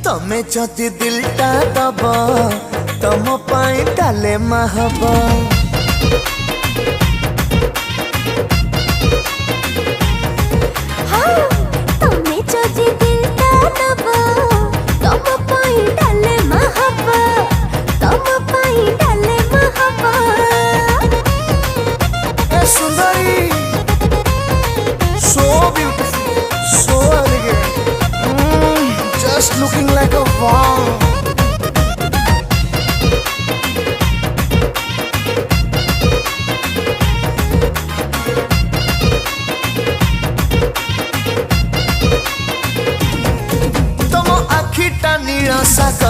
तमे जदि दिलटा दब तम पाई डाले महब सुंदरी so beautiful, so elegant, just looking like a wow. तम आखिटा नीला सागर